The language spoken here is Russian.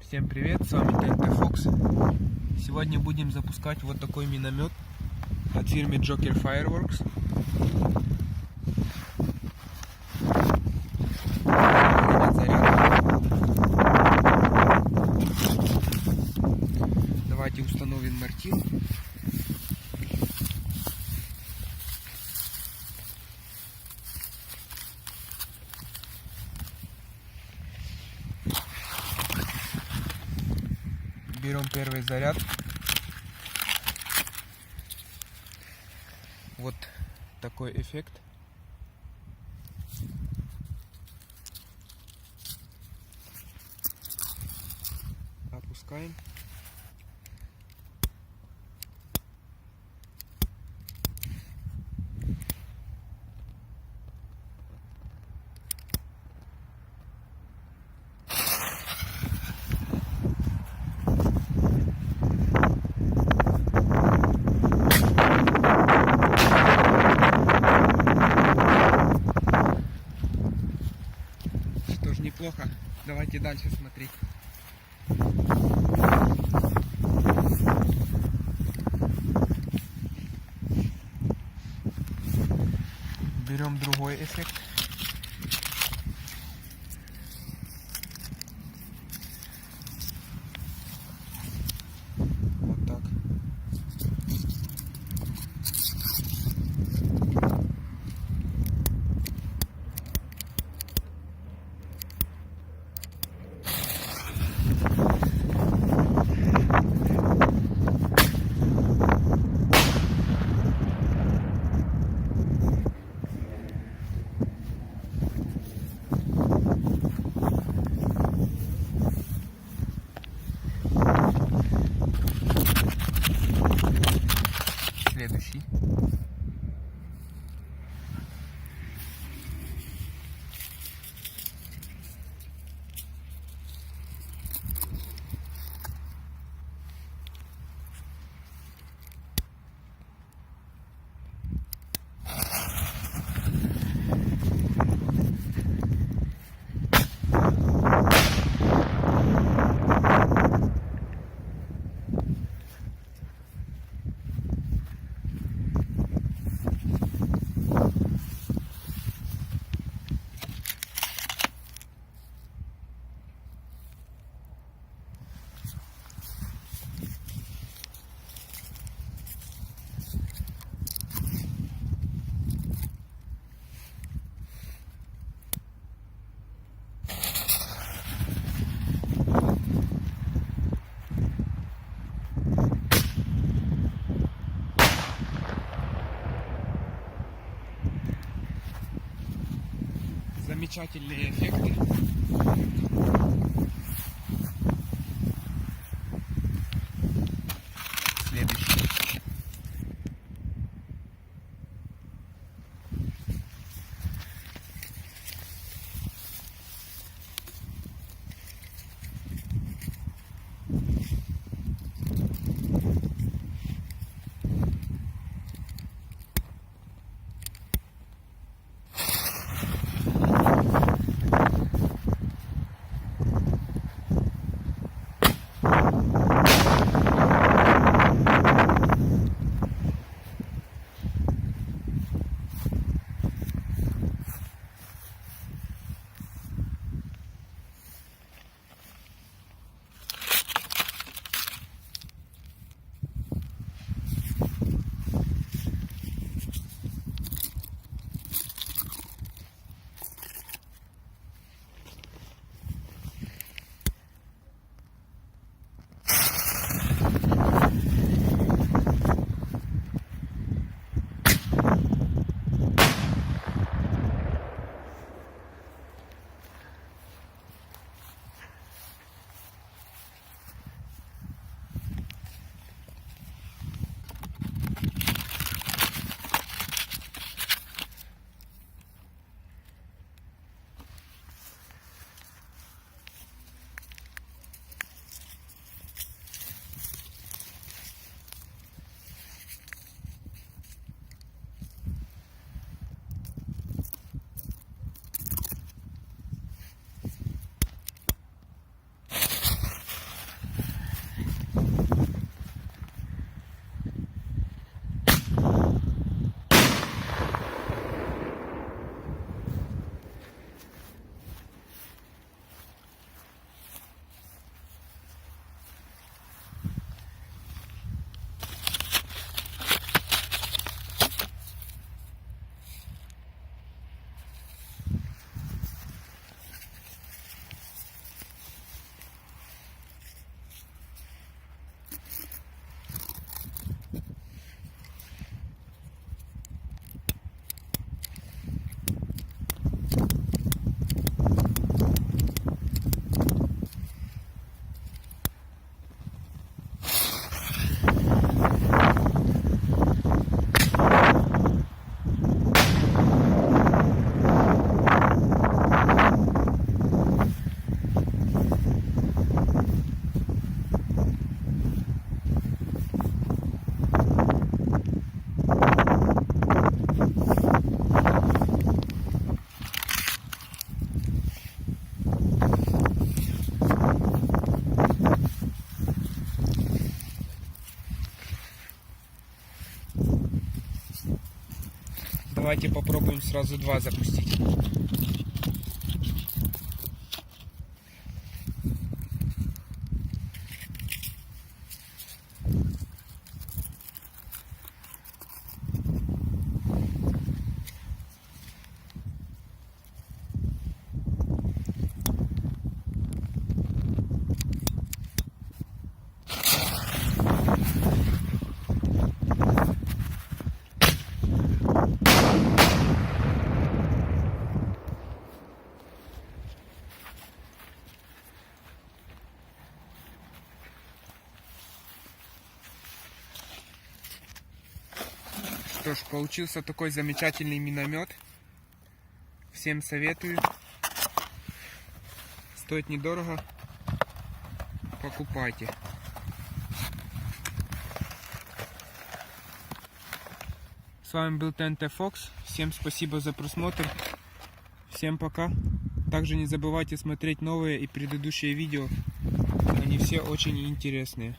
Всем привет, с вами ТНТ Fox. Сегодня будем запускать вот такой миномет от фирмы Joker Fireworks. Заряд. Давайте установим мортир. Берем первый заряд. Вот такой эффект. Опускаем. Тоже неплохо. Давайте дальше смотреть. Берем другой эффект. Вот так. Следующий. Замечательные эффекты. Следующий. Давайте попробуем сразу два запустить. Что ж, получился такой замечательный миномет. Всем советую. Стоит недорого. Покупайте. С вами был ТНТ Fox. Всем спасибо за просмотр. Всем пока. Также не забывайте смотреть новые и предыдущие видео. Они все очень интересные.